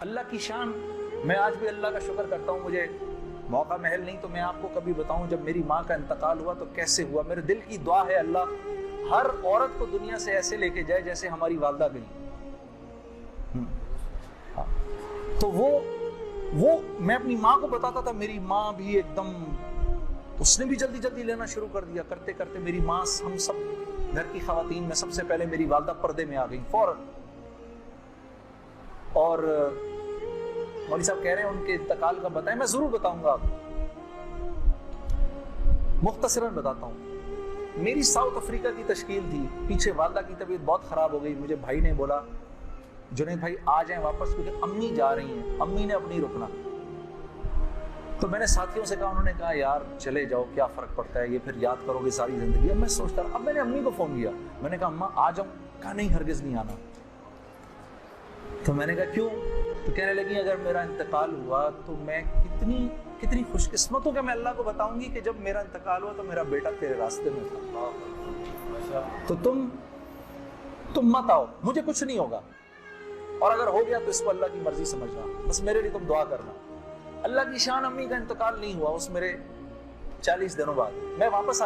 اللہ کی شان، میں آج بھی اللہ کا شکر کرتا ہوں، مجھے موقع محل نہیں تو میں آپ کو کبھی بتاؤں جب میری ماں کا انتقال ہوا تو کیسے ہوا۔ میرے دل کی دعا ہے اللہ ہر عورت کو دنیا سے ایسے لے کے جائے جیسے ہماری والدہ گئی۔ تو وہ میں اپنی ماں کو بتاتا تھا، میری ماں بھی ایک دم، اس نے بھی جلدی جلدی لینا شروع کر دیا۔ کرتے کرتے میری ماں، ہم سب گھر کی خواتین میں سب سے پہلے میری والدہ پردے میں آ گئی فوراً۔ اور مولوی صاحب کہہ رہے ہیں ان کے انتقال کا بتائیں، میں ضرور بتاؤں گا آپ کو، مختصراً بتاتا ہوں۔ میری ساؤتھ افریقہ کی تشکیل تھی، پیچھے والدہ کی طبیعت بہت خراب ہو گئی، مجھے بھائی نے بولا جنید بھائی آ جائیں واپس کیونکہ امی جا رہی ہیں، امی نے اپنی رکنا۔ تو میں نے ساتھیوں سے کہا، انہوں نے کہا یار چلے جاؤ کیا فرق پڑتا ہے، یہ پھر یاد کرو گے ساری زندگی۔ اب میں سوچتا رہا، اب میں نے امی کو فون کیا، میں نے کہا اماں آ جاؤں؟ کہا نہیں ہرگز نہیں آنا۔ تو میں نے کہا کیوں؟ تو کہنے لگی اگر میرا انتقال ہوا تو میں کتنی خوش قسمت ہوں کہ میں اللہ کو بتاؤں گی کہ جب میرا انتقال ہوا تو میرا بیٹا تیرے راستے میں تھا، تو تم مت آؤ، مجھے کچھ نہیں ہوگا، اور اگر ہو گیا تو اس کو اللہ کی مرضی سمجھنا، بس میرے لیے تم دعا کرنا۔ اللہ کی شان، امی کا انتقال نہیں ہوا اس میرے 40 دنوں بعد میں واپس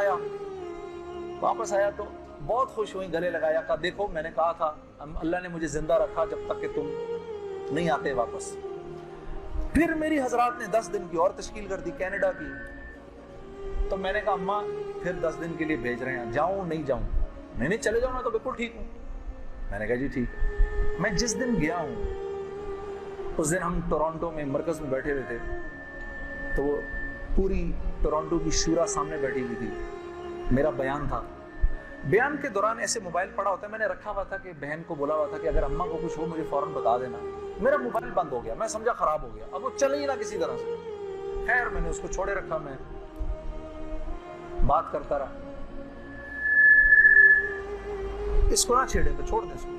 آیا تو بہت خوش ہوئی، گلے لگایا، کہا دیکھو میں نے کہا تھا اللہ نے مجھے زندہ رکھا جب تک کہ تم نہیں آتے واپس۔ پھر میری حضرات نے 10 دن کی اور تشکیل کر دی کینیڈا کی، تو میں نے کہا اماں پھر 10 دن کے لیے بھیج رہے ہیں، جاؤں نہیں جاؤں؟ نہیں چلے جاؤ، میں تو بالکل ٹھیک ہوں۔ میں نے کہا جی ٹھیک۔ میں جس دن گیا ہوں اس دن ہم ٹورانٹو میں مرکز میں بیٹھے ہوئے تھے، تو وہ پوری ٹورانٹو کی شورا سامنے بیٹھی ہوئی تھی، میرا بیان تھا۔ بیان کے دوران ایسے موبائل پڑا ہوتا ہے، میں نے رکھا ہوا تھا کہ بہن کو بولا ہوا تھا کہ اگر اماں کو کچھ ہو مجھے فوراً بتا دینا۔ میرا موبائل بند ہو گیا، میں سمجھا خراب ہو گیا، اب وہ چلے ہی نہ کسی طرح سے۔ خیر میں نے اس کو چھوڑے رکھا، میں بات کرتا رہا، اس کو نہ چھیڑے تو چھوڑ دیں اس کو۔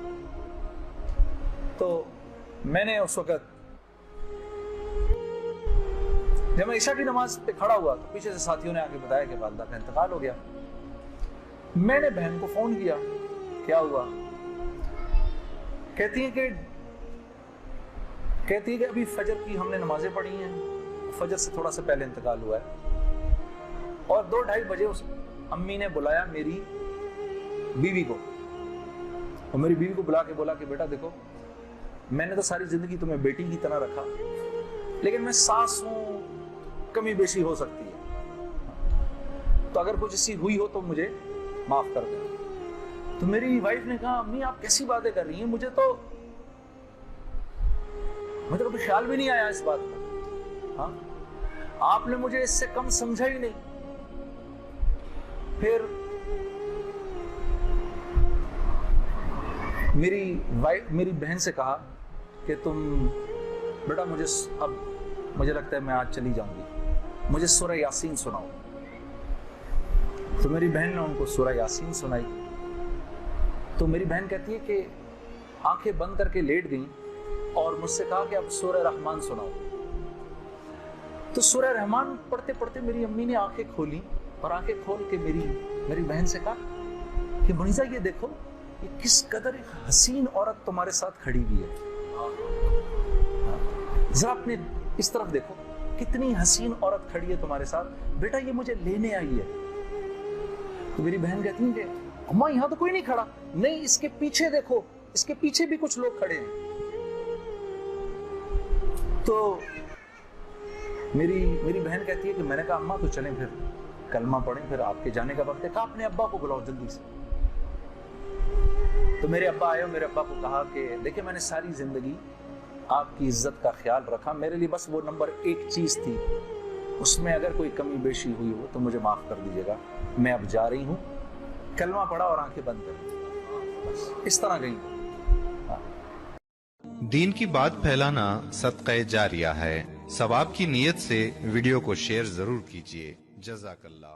تو میں نے اس وقت جب میں عشاء کی نماز پہ کھڑا ہوا تو پیچھے سے ساتھیوں نے آ کے بتایا کہ والدہ کا انتقال ہو گیا۔ میں نے بہن کو فون کیا، کیا ہوا؟ کہتی ہے کہ ابھی فجر کی ہم نے نمازیں پڑھی ہیں، فجر سے تھوڑا سا پہلے انتقال ہوا ہے۔ اور 2-2:30 بجے اس امی نے بلایا میری بیوی کو، اور میری بیوی کو بلا کے بولا کہ بیٹا دیکھو میں نے تو ساری زندگی تمہیں بیٹی کی طرح رکھا، لیکن میں ساس ہوں، کمی بیشی ہو سکتی ہے، تو اگر کچھ ایسی ہوئی ہو تو مجھے معاف کر دیں۔ تو میری وائف نے کہا امی آپ کیسی باتیں کر رہی ہیں، مجھے تو کبھی خیال بھی نہیں آیا اس بات کا، ہاں آپ نے مجھے اس سے کم سمجھا ہی نہیں۔ پھر میری بہن سے کہا کہ تم بیٹا مجھے لگتا ہے میں آج چلی جاؤں گی، مجھے سورہ یاسین سناؤ۔ تو میری بہن نے ان کو سورہ یاسین سنائی، تو میری بہن کہتی ہے کہ آنکھیں بند کر کے لیٹ گئیں اور مجھ سے کہا کہ اب سورہ رحمان سناؤ۔ تو سورہ رحمان پڑھتے پڑھتے میری امی نے آنکھیں کھولی، اور آنکھیں کھول کے میری بہن سے کہا کہ منیزہ یہ دیکھو یہ کس قدر ایک حسین عورت تمہارے ساتھ کھڑی ہوئی ہے، ذرا اپنے اس طرف دیکھو کتنی حسین عورت کھڑی ہے تمہارے ساتھ، بیٹا یہ مجھے لینے آئی ہے۔ تو میری بہن کہتی ہیں کہ اماں یہاں تو کوئی نہیں کھڑا، نہیں اس کے پیچھے دیکھو، اس کے پیچھے بھی کچھ لوگ کھڑے ہیں۔ تو میری بہن کہتی ہے کہ میں نے کہا اماں تو چلیں پھر کلمہ پڑھیں، پھر آپ کے جانے کا وقت ہے۔ کہا اپنے ابا کو بلاؤ جلدی سے۔ تو میرے ابا آئے اور میرے ابا کو کہا کہ دیکھیں میں نے ساری زندگی آپ کی عزت کا خیال رکھا، میرے لیے بس وہ نمبر 1 چیز تھی، اس میں اگر کوئی کمی بیشی ہوئی ہو تو مجھے معاف کر دیجیے گا، میں اب جا رہی ہوں۔ کلمہ پڑھا اور آنکھیں بند کر دی، بس اس طرح گئی۔ دین کی بات پھیلانا صدقہ جاریہ ہے، ثواب کی نیت سے ویڈیو کو شیئر ضرور کیجیے۔ جزاک اللہ۔